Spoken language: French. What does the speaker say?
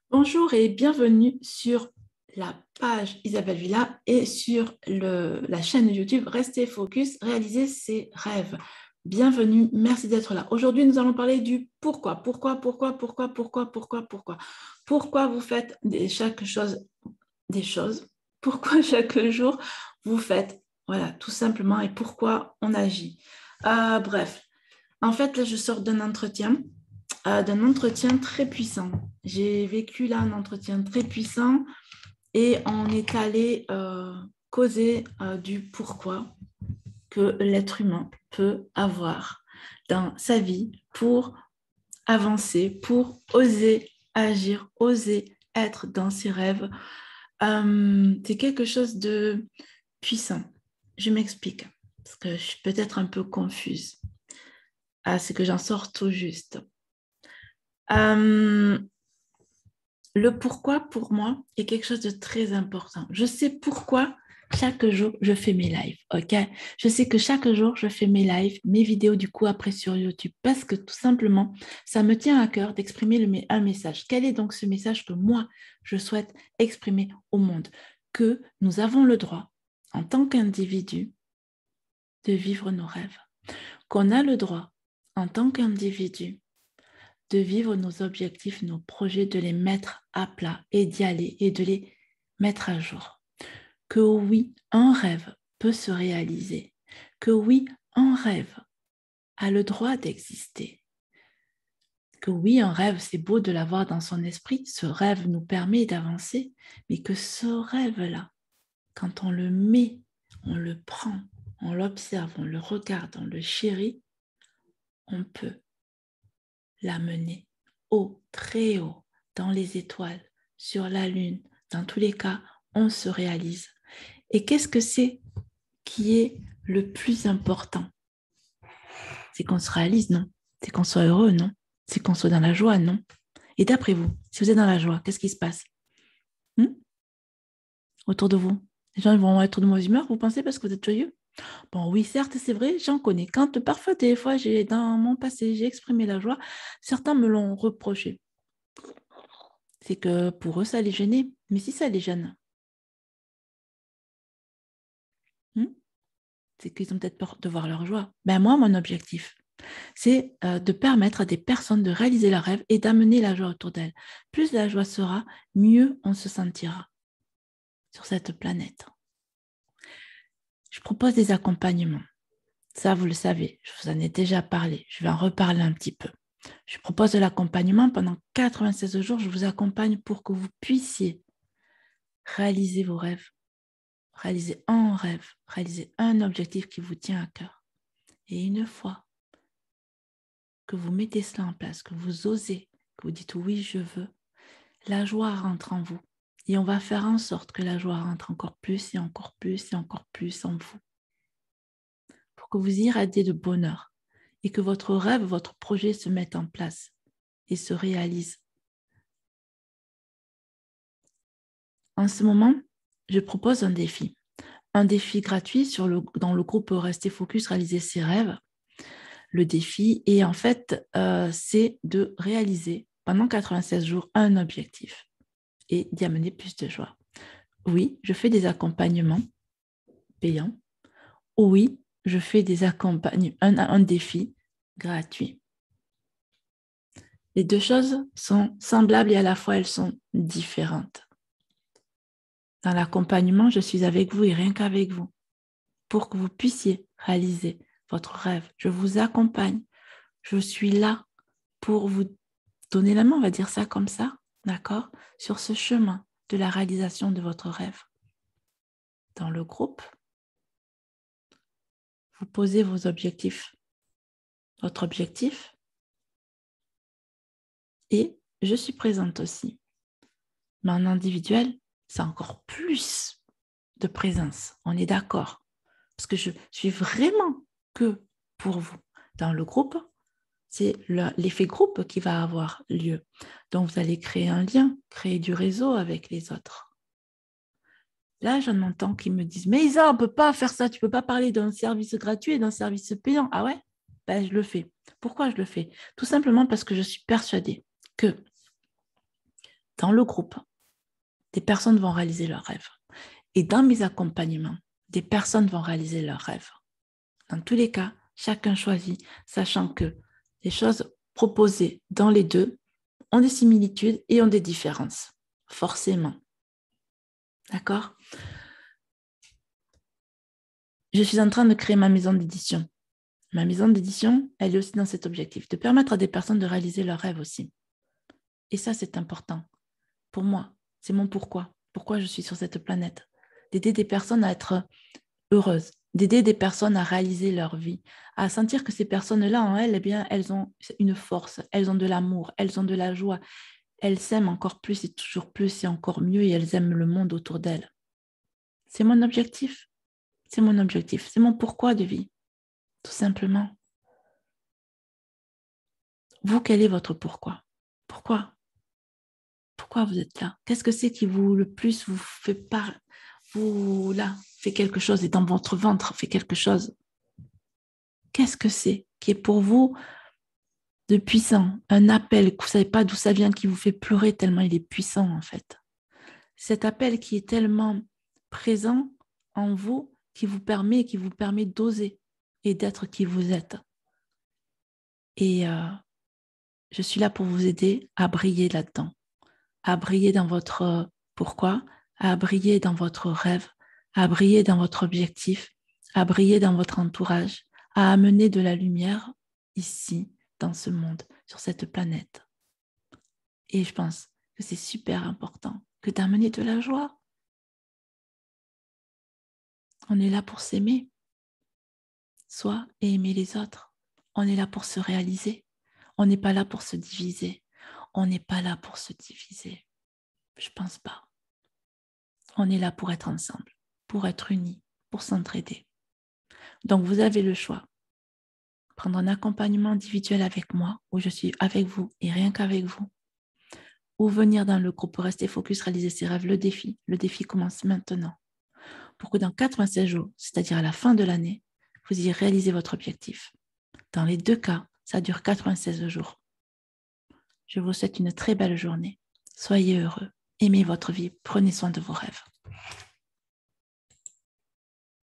Bonjour et bienvenue sur la page Isabelle Villa et sur la chaîne YouTube Restez Focus, réaliser ses rêves. Bienvenue, merci d'être là. Aujourd'hui, nous allons parler du pourquoi. Pourquoi vous faites des choses. Pourquoi chaque jour vous faites, voilà, tout simplement, et pourquoi on agit. Bref, en fait, là, je sors d'un entretien très puissant. J'ai vécu là un entretien très puissant et on est allé causer du pourquoi que l'être humain peut avoir dans sa vie pour avancer, pour oser agir, oser être dans ses rêves. C'est quelque chose de puissant. Je m'explique, parce que je suis peut-être un peu confuse. C'est que j'en sors tout juste. Euh, Le pourquoi, pour moi, est quelque chose de très important. Je sais pourquoi chaque jour, je fais mes lives, ok? Je sais que chaque jour, je fais mes lives, mes vidéos, du coup, après sur YouTube, parce que tout simplement, ça me tient à cœur d'exprimer un message. Quel est donc ce message que moi, je souhaite exprimer au monde? Que nous avons le droit, en tant qu'individu, de vivre nos rêves. Qu'on a le droit, en tant qu'individu, de vivre nos objectifs, nos projets, de les mettre à plat et d'y aller et de les mettre à jour. Que oui, un rêve peut se réaliser. Que oui, un rêve a le droit d'exister. Que oui, un rêve, c'est beau de l'avoir dans son esprit. Ce rêve nous permet d'avancer. Mais que ce rêve-là, quand on le met, on le prend, on l'observe, on le regarde, on le chérit, on peut l'amener haut, très haut, dans les étoiles, sur la lune. Dans tous les cas, on se réalise. Et qu'est-ce que c'est qui est le plus important? C'est qu'on se réalise, non? C'est qu'on soit heureux, non? C'est qu'on soit dans la joie, non? Et d'après vous, si vous êtes dans la joie, qu'est-ce qui se passe autour de vous? Les gens vont être de mauvaise humeur, vous pensez, parce que vous êtes joyeux? Bon, oui, certes, c'est vrai, j'en connais. Quand parfois, des fois, dans mon passé, j'ai exprimé la joie, certains me l'ont reproché. C'est que pour eux, ça les gênait. Mais si ça les gêne, hmm, c'est qu'ils ont peut-être peur de voir leur joie. Ben moi, mon objectif, c'est de permettre à des personnes de réaliser leurs rêves et d'amener la joie autour d'elles. Plus la joie sera, mieux on se sentira sur cette planète. Je propose des accompagnements. Ça, vous le savez, je vous en ai déjà parlé. Je vais en reparler un petit peu. Je propose de l'accompagnement pendant 96 jours. Je vous accompagne pour que vous puissiez réaliser vos rêves, réaliser un rêve, réaliser un objectif qui vous tient à cœur. Et une fois que vous mettez cela en place, que vous osez, que vous dites oui, je veux, la joie rentre en vous. Et on va faire en sorte que la joie rentre encore plus et encore plus et encore plus en vous. Pour que vous irradiez de bonheur et que votre rêve, votre projet se mette en place et se réalise. En ce moment, je propose un défi. Un défi gratuit dans le groupe Restez Focus, réaliser ses rêves. Le défi est en fait, c'est de réaliser pendant 96 jours un objectif et d'y amener plus de joie. Oui, je fais des accompagnements payants. Oui, je fais des accompagnements, un défi gratuit. Les deux choses sont semblables et à la fois elles sont différentes. Dans l'accompagnement, je suis avec vous et rien qu'avec vous pour que vous puissiez réaliser votre rêve. Je vous accompagne. Je suis là pour vous donner la main, on va dire ça comme ça, d'accord, sur ce chemin de la réalisation de votre rêve. Dans le groupe, vous posez vos objectifs, votre objectif, et je suis présente aussi. Mais en individuel, c'est encore plus de présence, on est d'accord, parce que je suis vraiment que pour vous. Dans le groupe, c'est l'effet groupe qui va avoir lieu. Donc, vous allez créer un lien, créer du réseau avec les autres. Là, j'en entends qui me disent « Mais Isa, on ne peut pas faire ça, tu ne peux pas parler d'un service gratuit et d'un service payant. » Ah ouais? Ben, je le fais. Pourquoi je le fais? Tout simplement parce que je suis persuadée que dans le groupe, des personnes vont réaliser leurs rêves. Et dans mes accompagnements, des personnes vont réaliser leurs rêves. Dans tous les cas, chacun choisit, sachant que les choses proposées dans les deux ont des similitudes et ont des différences, forcément. D'accord ? Je suis en train de créer ma maison d'édition. Ma maison d'édition, elle est aussi dans cet objectif, de permettre à des personnes de réaliser leurs rêves aussi. Et ça, c'est important. Pour moi, c'est mon pourquoi. Pourquoi je suis sur cette planète. D'aider des personnes à être heureuses, d'aider des personnes à réaliser leur vie, à sentir que ces personnes-là, en elles, eh bien, elles ont une force, elles ont de l'amour, elles ont de la joie, elles s'aiment encore plus et toujours plus et encore mieux et elles aiment le monde autour d'elles. C'est mon objectif. C'est mon objectif. C'est mon pourquoi de vie, tout simplement. Vous, quel est votre pourquoi? Pourquoi? Pourquoi vous êtes là? Qu'est-ce que c'est qui vous, le plus vous fait vous, là, fait quelque chose et dans votre ventre fait quelque chose? Qu'est-ce que c'est qui est pour vous de puissant? Un appel que vous ne savez pas d'où ça vient, qui vous fait pleurer tellement il est puissant en fait. Cet appel qui est tellement présent en vous, qui vous permet d'oser et d'être qui vous êtes. Et je suis là pour vous aider à briller là-dedans, à briller dans votre pourquoi, à briller dans votre rêve, à briller dans votre objectif, à briller dans votre entourage, à amener de la lumière ici, dans ce monde, sur cette planète. Et je pense que c'est super important que d'amener de la joie. On est là pour s'aimer, soi et aimer les autres. On est là pour se réaliser. On n'est pas là pour se diviser. On n'est pas là pour se diviser. Je pense pas. On est là pour être ensemble, pour être unis, pour s'entraider. Donc, vous avez le choix. Prendre un accompagnement individuel avec moi, où je suis avec vous et rien qu'avec vous. Ou venir dans le groupe pour rester focus, réaliser ses rêves. Le défi commence maintenant. Pour que dans 96 jours, c'est-à-dire à la fin de l'année, vous ayez réalisé votre objectif. Dans les deux cas, ça dure 96 jours. Je vous souhaite une très belle journée. Soyez heureux. Aimez votre vie. Prenez soin de vos rêves.